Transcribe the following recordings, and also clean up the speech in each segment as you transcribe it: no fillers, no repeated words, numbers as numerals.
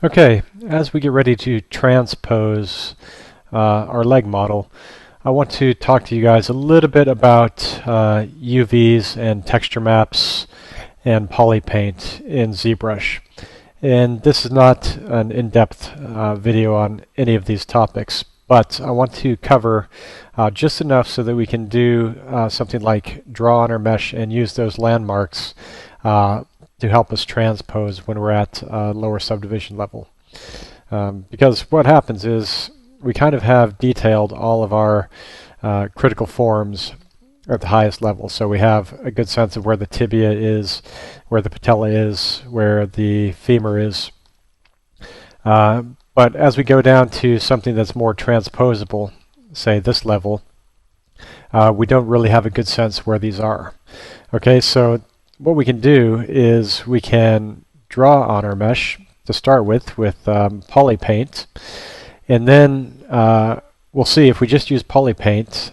Okay, as we get ready to transpose our leg model, I want to talk to you guys a little bit about UVs and texture maps and Polypaint in Zbrush. And this is not an in-depth video on any of these topics, but I want to cover just enough so that we can do something like draw on our mesh and use those landmarks to help us transpose when we're at lower subdivision level. Because what happens is we kind of have detailed all of our critical forms at the highest level. So we have a good sense of where the tibia is, where the patella is, where the femur is. But as we go down to something that's more transposable, say this level, we don't really have a good sense where these are. Okay, so what we can do is we can draw on our mesh to start with Polypaint, and then we'll see if we just use Polypaint,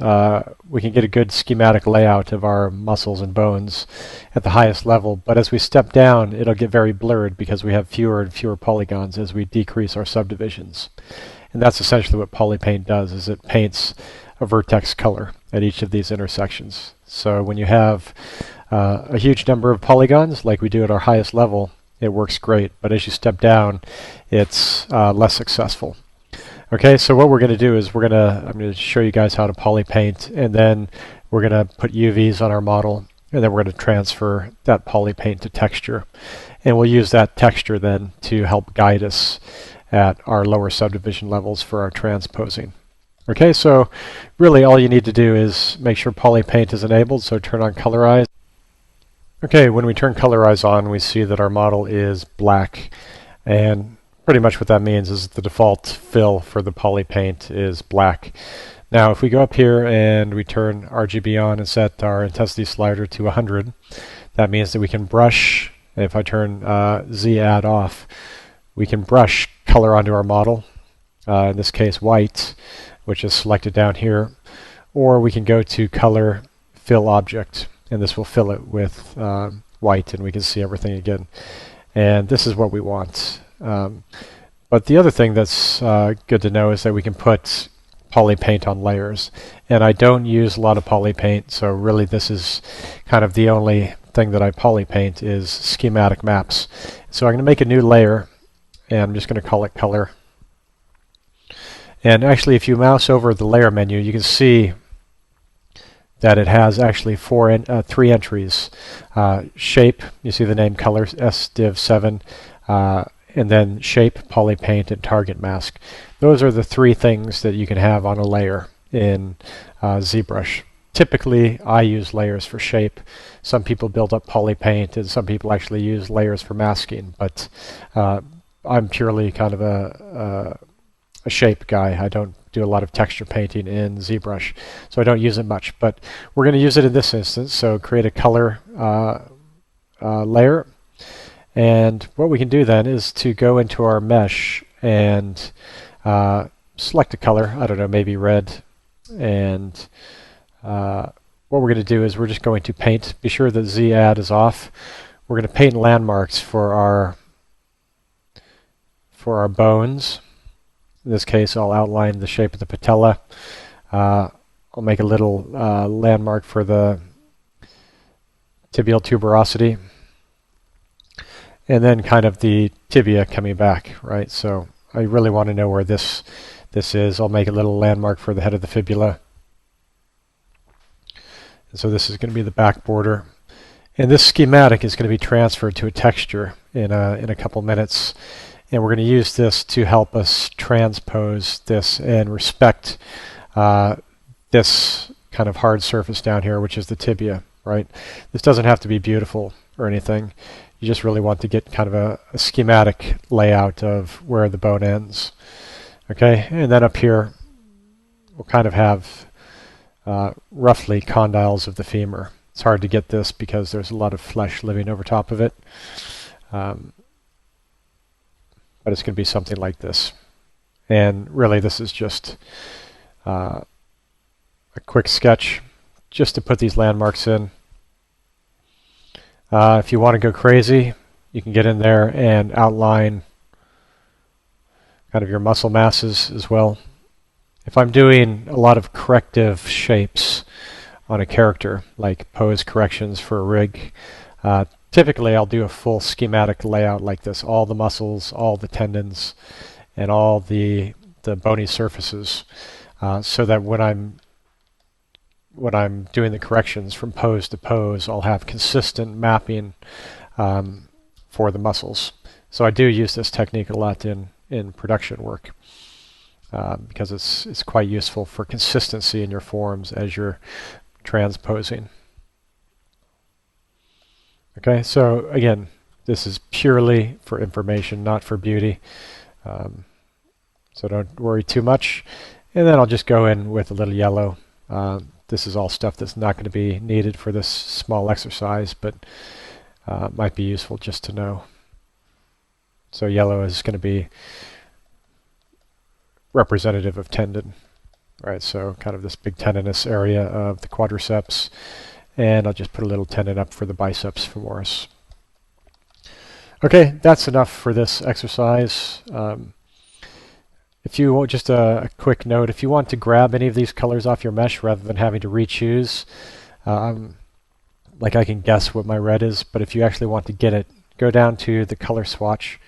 we can get a good schematic layout of our muscles and bones at the highest level. But as we step down, it'll get very blurred because we have fewer and fewer polygons as we decrease our subdivisions. And that's essentially what Polypaint does, is it paints a vertex color at each of these intersections. So when you have a huge number of polygons, like we do at our highest level, it works great. But as you step down, it's less successful. Okay, so what we're going to do is I'm going to show you guys how to Polypaint, and then we're going to put UVs on our model, and then we're going to transfer that Polypaint to texture. And we'll use that texture then to help guide us at our lower subdivision levels for our transposing. Okay, so really all you need to do is make sure Polypaint is enabled, so turn on Colorize. Okay, when we turn Colorize on, we see that our model is black, and pretty much what that means is the default fill for the Polypaint is black. Now if we go up here and we turn RGB on and set our intensity slider to 100, that means that we can brush. If I turn Z add off, we can brush color onto our model, in this case white, which is selected down here, or we can go to color fill object, and this will fill it with white, and we can see everything again. And this is what we want. But the other thing that's good to know is that we can put Polypaint on layers. And I don't use a lot of Polypaint, so really this is kind of the only thing that I Polypaint is schematic maps. So I'm going to make a new layer, and I'm just going to call it color. And actually, if you mouse over the layer menu, you can see that it has actually three entries. Shape, you see the name color, SDiv7, and then shape, Polypaint, and target mask. Those are the three things that you can have on a layer in Zbrush. Typically, I use layers for shape. Some people build up Polypaint, and some people actually use layers for masking, but I'm purely kind of a shape guy. I don't do a lot of texture painting in Zbrush, so I don't use it much. But we're going to use it in this instance, so create a color layer. And what we can do then is to go into our mesh and select a color, I don't know, maybe red. And what we're going to do is we're just going to paint. Be sure that Z add is off. We're going to paint landmarks for our bones. In this case, I'll outline the shape of the patella. I'll make a little landmark for the tibial tuberosity. And then kind of the tibia coming back, right? So I really want to know where this is. I'll make a little landmark for the head of the fibula. And so this is going to be the back border. And this schematic is going to be transferred to a texture in a couple minutes. And we're going to use this to help us transpose this and respect this kind of hard surface down here, which is the tibia, right? This doesn't have to be beautiful or anything. You just really want to get kind of a schematic layout of where the bone ends. Okay, and then up here we'll kind of have roughly condyles of the femur. It's hard to get this because there's a lot of flesh living over top of it. But it's going to be something like this. And really this is just a quick sketch just to put these landmarks in. If you want to go crazy, you can get in there and outline kind of your muscle masses as well. If I'm doing a lot of corrective shapes on a character, like pose corrections for a rig, typically I'll do a full schematic layout like this, all the muscles, all the tendons, and all the bony surfaces, so that when I'm doing the corrections from pose to pose, I'll have consistent mapping for the muscles. So I do use this technique a lot in production work because it's quite useful for consistency in your forms as you're transposing. Okay, so again, this is purely for information, not for beauty. So don't worry too much. And then I'll just go in with a little yellow. This is all stuff that's not going to be needed for this small exercise, but might be useful just to know. So yellow is going to be representative of tendon. Right, so kind of this big tendinous area of the quadriceps. And I'll just put a little tendon up for the biceps femoris. Okay, that's enough for this exercise. If you want, just a quick note, if you want to grab any of these colors off your mesh rather than having to re-choose, like I can guess what my red is, but if you actually want to get it, go down to the color swatch,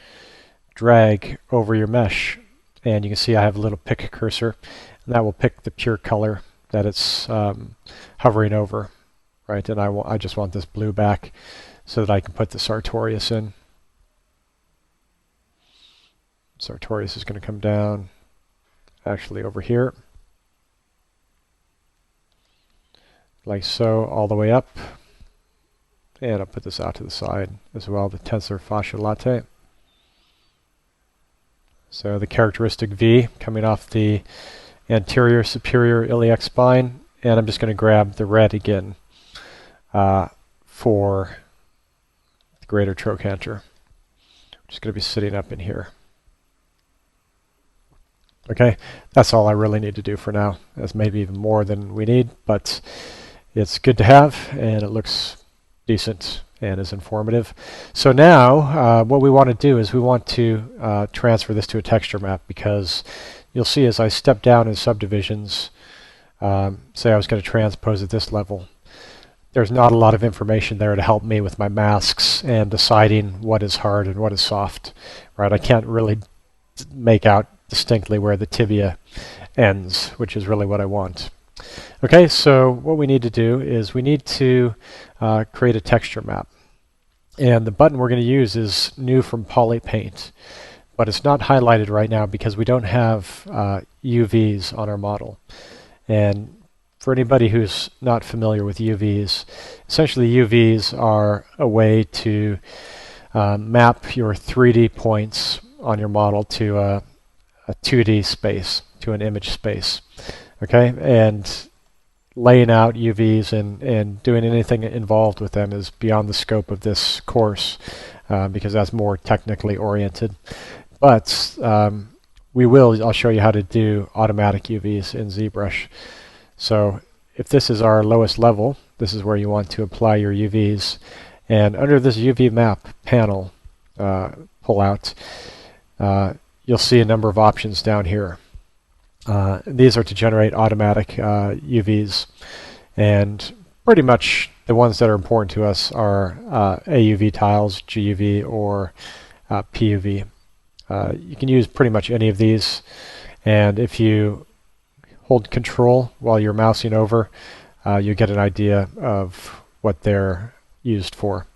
drag over your mesh, and you can see I have a little pick cursor, and that will pick the pure color that it's hovering over, right? And I just want this blue back so that I can put the Sartorius in. Sartorius is going to come down actually over here, like so, all the way up. And I'll put this out to the side as well, the tensor fascia latae. So the characteristic V coming off the anterior superior iliac spine, and I'm just going to grab the red again for the greater trochanter, which is going to be sitting up in here. Okay, that's all I really need to do for now. That's maybe even more than we need, but it's good to have, and it looks decent and is informative. So now what we want to do is we want to transfer this to a texture map, because you'll see as I step down in subdivisions, say I was going to transpose at this level, there's not a lot of information there to help me with my masks and deciding what is hard and what is soft, right? I can't really make out distinctly where the tibia ends, which is really what I want. Okay, so what we need to do is we need to create a texture map. And the button we're going to use is new from Polypaint, but it's not highlighted right now because we don't have UVs on our model. And for anybody who's not familiar with UVs, essentially UVs are a way to map your 3D points on your model to a 2D space, to an image space. Okay, and laying out UVs and doing anything involved with them is beyond the scope of this course because that's more technically oriented. But I'll show you how to do automatic UVs in Zbrush. So if this is our lowest level, this is where you want to apply your UVs. And under this UV map panel pull out, you'll see a number of options down here. These are to generate automatic UVs, and pretty much the ones that are important to us are AUV tiles, GUV, or PUV. You can use pretty much any of these, and if you hold Control while you're mousing over, you get an idea of what they're used for.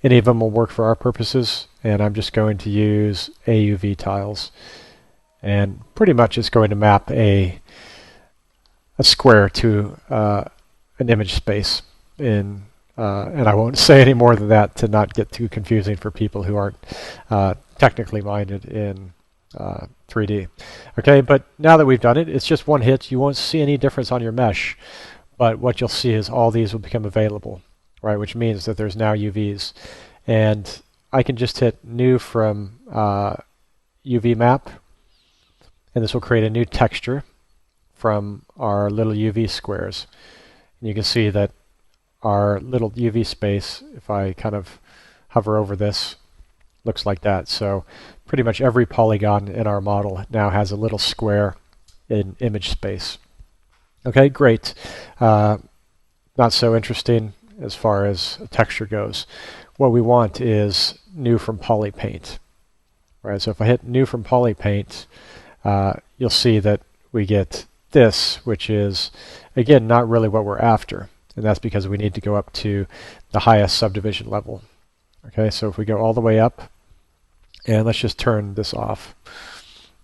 Any of them will work for our purposes, and I'm just going to use AUV tiles. And pretty much it's going to map a square to an image space in, and I won't say any more than that to not get too confusing for people who aren't technically minded in 3D. Okay, but now that we've done it, it's just one hit. You won't see any difference on your mesh, but what you'll see is all these will become available, right? Which means that there's now UVs. And I can just hit new from UV map, and this will create a new texture from our little UV squares. And you can see that our little UV space, if I kind of hover over this, looks like that. So pretty much every polygon in our model now has a little square in image space. Okay, great. Not so interesting as far as texture goes. What we want is new from Polypaint. Right, so if I hit new from Polypaint, you'll see that we get this, which is, again, not really what we're after. And that's because we need to go up to the highest subdivision level. Okay, so if we go all the way up, and let's just turn this off,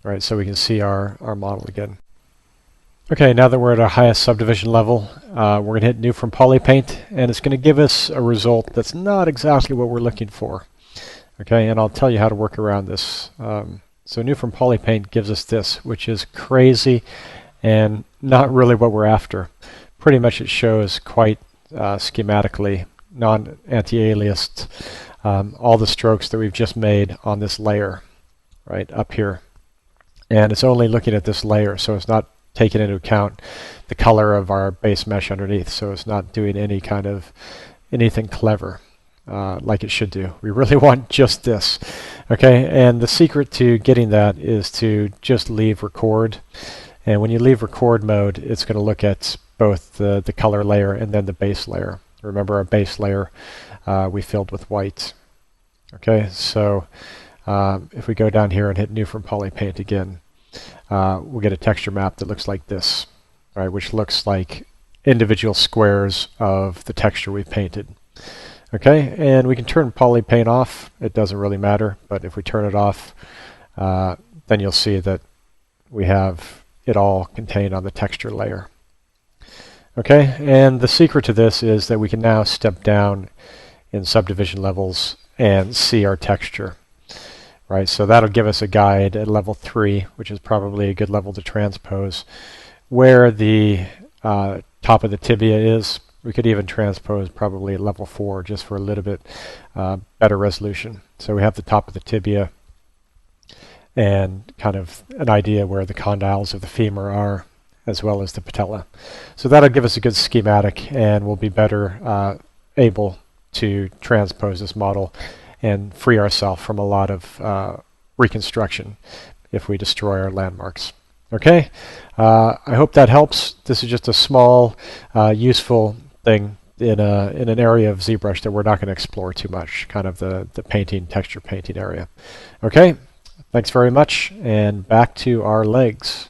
right, so we can see our model again. Okay, now that we're at our highest subdivision level, we're going to hit new from Polypaint, and it's going to give us a result that's not exactly what we're looking for. Okay, and I'll tell you how to work around this. So new from Polypaint gives us this, which is crazy and not really what we're after. Pretty much it shows quite schematically, non-anti-aliased, all the strokes that we've just made on this layer, right, up here. And it's only looking at this layer, so it's not taking into account the color of our base mesh underneath, so it's not doing any kind of anything clever. Like it should do. We really want just this. Okay, and the secret to getting that is to just leave record. And when you leave record mode, it's going to look at both the color layer and then the base layer. Remember, our base layer we filled with white. Okay, so if we go down here and hit new from Polypaint again, we'll get a texture map that looks like this, right, which looks like individual squares of the texture we've painted. Okay, and we can turn Polypaint off. It doesn't really matter, but if we turn it off, then you'll see that we have it all contained on the texture layer. Okay, and the secret to this is that we can now step down in subdivision levels and see our texture. Right, so that'll give us a guide at level 3, which is probably a good level to transpose, where the top of the tibia is. We could even transpose probably at level 4 just for a little bit better resolution. So we have the top of the tibia and kind of an idea where the condyles of the femur are, as well as the patella. So that'll give us a good schematic, and we'll be better able to transpose this model and free ourselves from a lot of reconstruction if we destroy our landmarks. Okay, I hope that helps. This is just a small, useful thing in an area of ZBrush that we're not going to explore too much, kind of the painting, texture painting area. Okay, thanks very much, and back to our legs.